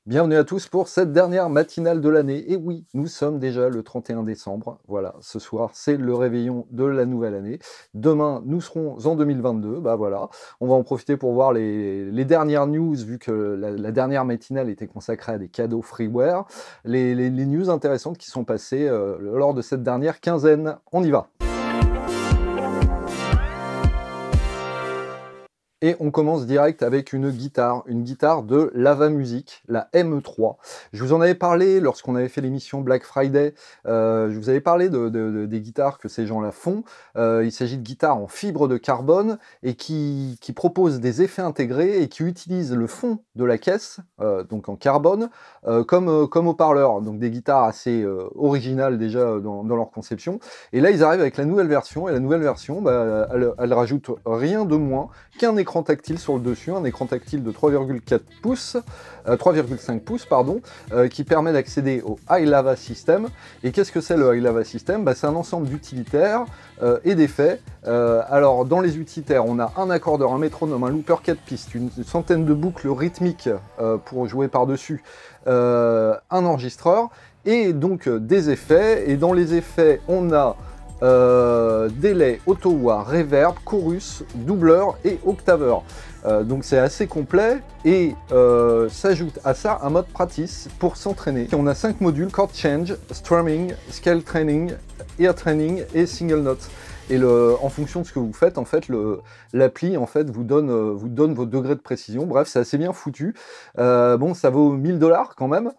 Bienvenue à tous pour cette dernière matinale de l'année. Et oui, nous sommes déjà le 31 décembre. Voilà, ce soir, c'est le réveillon de la nouvelle année. Demain, nous serons en 2022. Bah voilà, on va en profiter pour voir les dernières news, vu que la dernière matinale était consacrée à des cadeaux freeware. Les news intéressantes qui sont passées lors de cette dernière quinzaine. On y va. Et on commence direct avec une guitare de Lava Music, la ME3. Je vous en avais parlé lorsqu'on avait fait l'émission Black Friday. Je vous avais parlé des guitares que ces gens-là font. Il s'agit de guitares en fibre de carbone et qui proposent des effets intégrés et qui utilisent le fond de la caisse, donc en carbone, comme haut-parleur. Donc des guitares assez originales déjà dans leur conception. Et là, ils arrivent avec la nouvelle version. Et la nouvelle version, bah, elle rajoute rien de moins qu'un écran tactile sur le dessus, un écran tactile de 3,4 pouces, 3,5 pouces, pardon, qui permet d'accéder au iLava System. Et qu'est-ce que c'est le iLava System? Bah, c'est un ensemble d'utilitaires et d'effets. Alors, dans les utilitaires, on a un accordeur, un métronome, un looper 4 pistes, une centaine de boucles rythmiques pour jouer par-dessus, un enregistreur, et donc des effets. Et dans les effets, on a délai, auto-wah, reverb, chorus, doubleur et octaveur. Donc c'est assez complet et s'ajoute à ça un mode practice pour s'entraîner. On a 5 modules: chord change, strumming, scale training, ear training et single note. Et en fonction de ce que vous faites, en fait, l'appli en fait, vous donne vos degrés de précision. Bref, c'est assez bien foutu. Bon, ça vaut 1000 $ quand même,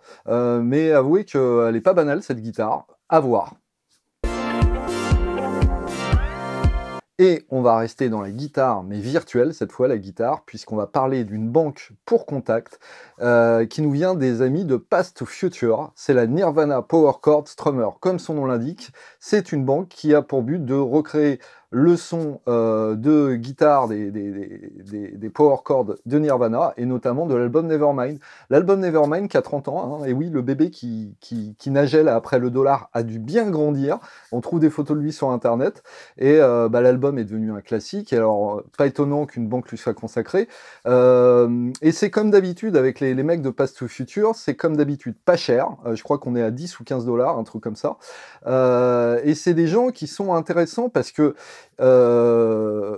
mais avouez qu'elle n'est pas banale cette guitare. À voir. Et on va rester dans la guitare, mais virtuelle cette fois, la guitare, puisqu'on va parler d'une banque pour contact qui nous vient des amis de Past to Future. C'est la Nirvana Power Chord Strummer. Comme son nom l'indique, c'est une banque qui a pour but de recréer le son de guitare des power chords de Nirvana, et notamment de l'album Nevermind. L'album Nevermind qui a 30 ans, hein, et oui, le bébé qui nageait là après le dollar a dû bien grandir. On trouve des photos de lui sur internet, et bah, l'album est devenu un classique. Et alors, pas étonnant qu'une banque lui soit consacrée. Et c'est comme d'habitude avec les mecs de Past to Future, c'est comme d'habitude pas cher. Je crois qu'on est à 10 ou 15 $, un truc comme ça. Et c'est des gens qui sont intéressants parce que je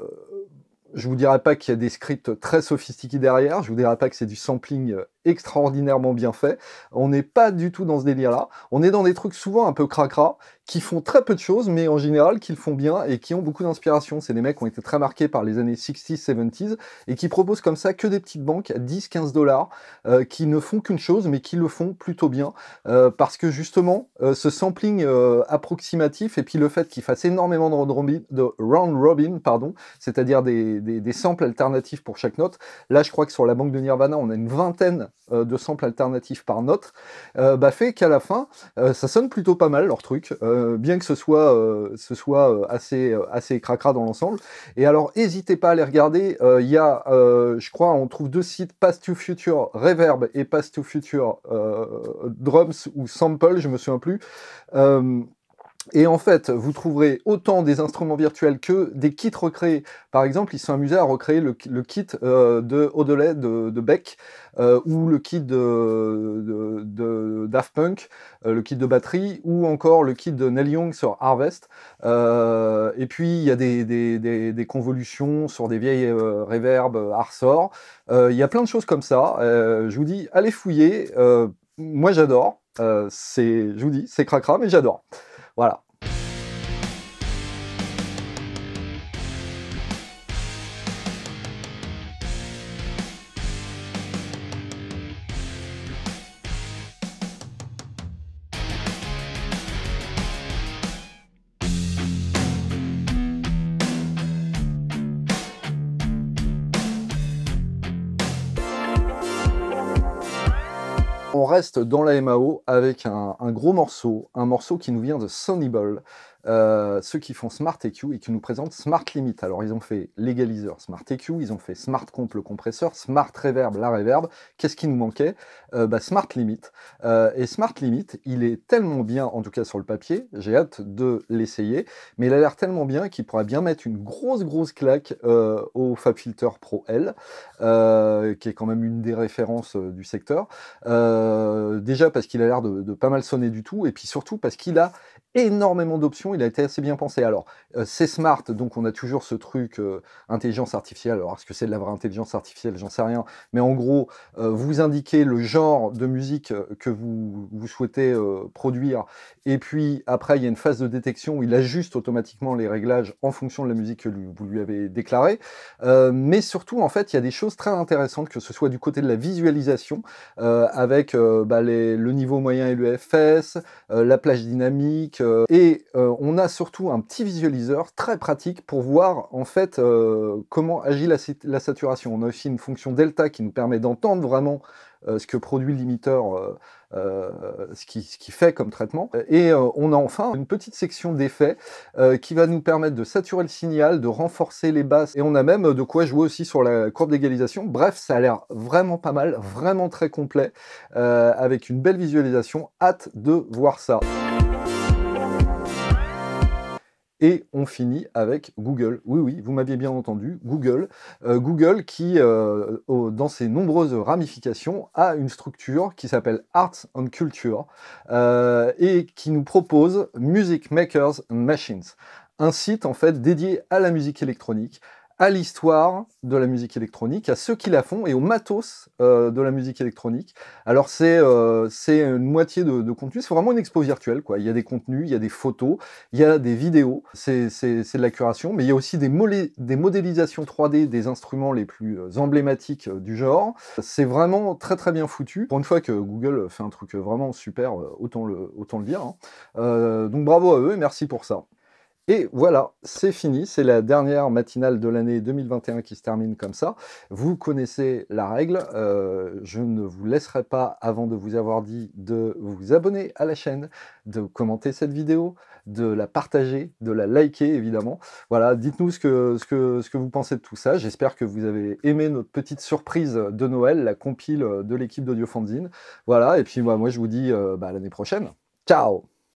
vous dirais pas qu'il y a des scripts très sophistiqués derrière, je vous dirais pas que c'est du sampling extraordinairement bien fait. On n'est pas du tout dans ce délire-là. On est dans des trucs souvent un peu cracra, qui font très peu de choses, mais en général qui le font bien et qui ont beaucoup d'inspiration. C'est des mecs qui ont été très marqués par les années 60s, 70s, et qui proposent comme ça que des petites banques à 10-15 $, qui ne font qu'une chose, mais qui le font plutôt bien, parce que justement, ce sampling approximatif, et puis le fait qu'ils fassent énormément de round robin, pardon, c'est-à-dire des samples alternatifs pour chaque note. Là, je crois que sur la banque de Nirvana, on a une vingtaine de samples alternatifs par note, bah fait qu'à la fin, ça sonne plutôt pas mal leur truc, bien que ce soit assez cracra dans l'ensemble. Et alors, n'hésitez pas à les regarder. Il y a, je crois, on trouve deux sites: Past to Future Reverb et Past to Future Drums ou Sample, je me souviens plus. Et en fait, vous trouverez autant des instruments virtuels que des kits recréés. Par exemple, ils se sont amusés à recréer le kit de Odelay de Beck, ou le kit de Daft Punk, le kit de batterie, ou encore le kit de Neil Young sur Harvest. Et puis, il y a des convolutions sur des vieilles reverbs Arsor. Il y a plein de choses comme ça. Je vous dis, allez fouiller. Moi, j'adore. Je vous dis, c'est cracra, mais j'adore. Voilà. On reste dans la MAO avec un gros morceau, un morceau qui nous vient de Sonny Boy. ceux qui font Smart EQ et qui nous présentent Smart Limit. Alors ils ont fait l'égaliseur Smart EQ, ils ont fait Smart Comp le compresseur, Smart Reverb la reverb. Qu'est-ce qui nous manquait? Smart Limit. Et Smart Limit, il est tellement bien, en tout cas sur le papier, j'ai hâte de l'essayer, mais il a l'air tellement bien qu'il pourrait bien mettre une grosse claque au FabFilter Pro L, qui est quand même une des références du secteur. Déjà parce qu'il a l'air de pas mal sonner du tout, et puis surtout parce qu'il a énormément d'options, il a été assez bien pensé. Alors, c'est smart, donc on a toujours ce truc intelligence artificielle. Alors, est-ce que c'est de la vraie intelligence artificielle? J'en sais rien. Mais en gros, vous indiquez le genre de musique que vous souhaitez produire, et puis après, il y a une phase de détection où il ajuste automatiquement les réglages en fonction de la musique que vous lui avez déclarée. Mais surtout, en fait, il y a des choses très intéressantes, que ce soit du côté de la visualisation, avec le niveau moyen et le FPS, la plage dynamique, et on a surtout un petit visualiseur très pratique pour voir en fait comment agit la saturation. On a aussi une fonction delta qui nous permet d'entendre vraiment ce que produit le limiteur, ce qui fait comme traitement. Et on a enfin une petite section d'effets qui va nous permettre de saturer le signal, de renforcer les basses, et on a même de quoi jouer aussi sur la courbe d'égalisation. Bref, ça a l'air vraiment pas mal, vraiment très complet, avec une belle visualisation. Hâte de voir ça. Et on finit avec Google. Oui, vous m'aviez bien entendu, Google. Google qui, dans ses nombreuses ramifications, a une structure qui s'appelle Arts and Culture et qui nous propose Music Makers and Machines. Un site en fait dédié à la musique électronique, à l'histoire de la musique électronique, à ceux qui la font et au matos de la musique électronique. Alors c'est une moitié de contenu, c'est vraiment une expo virtuelle, quoi. Il y a des contenus, il y a des photos, il y a des vidéos, c'est de la curation, mais il y a aussi des modélisations 3D des instruments les plus emblématiques du genre. C'est vraiment très bien foutu. Pour une fois que Google fait un truc vraiment super, autant le dire, hein. Donc bravo à eux et merci pour ça. Et voilà, c'est fini, c'est la dernière matinale de l'année 2021 qui se termine comme ça. Vous connaissez la règle, je ne vous laisserai pas, avant de vous avoir dit, de vous abonner à la chaîne, de commenter cette vidéo, de la partager, de la liker évidemment. Voilà, dites-nous ce que vous pensez de tout ça. J'espère que vous avez aimé notre petite surprise de Noël, la compile de l'équipe d'Audiofanzine. Voilà, et puis moi je vous dis à l'année prochaine. Ciao!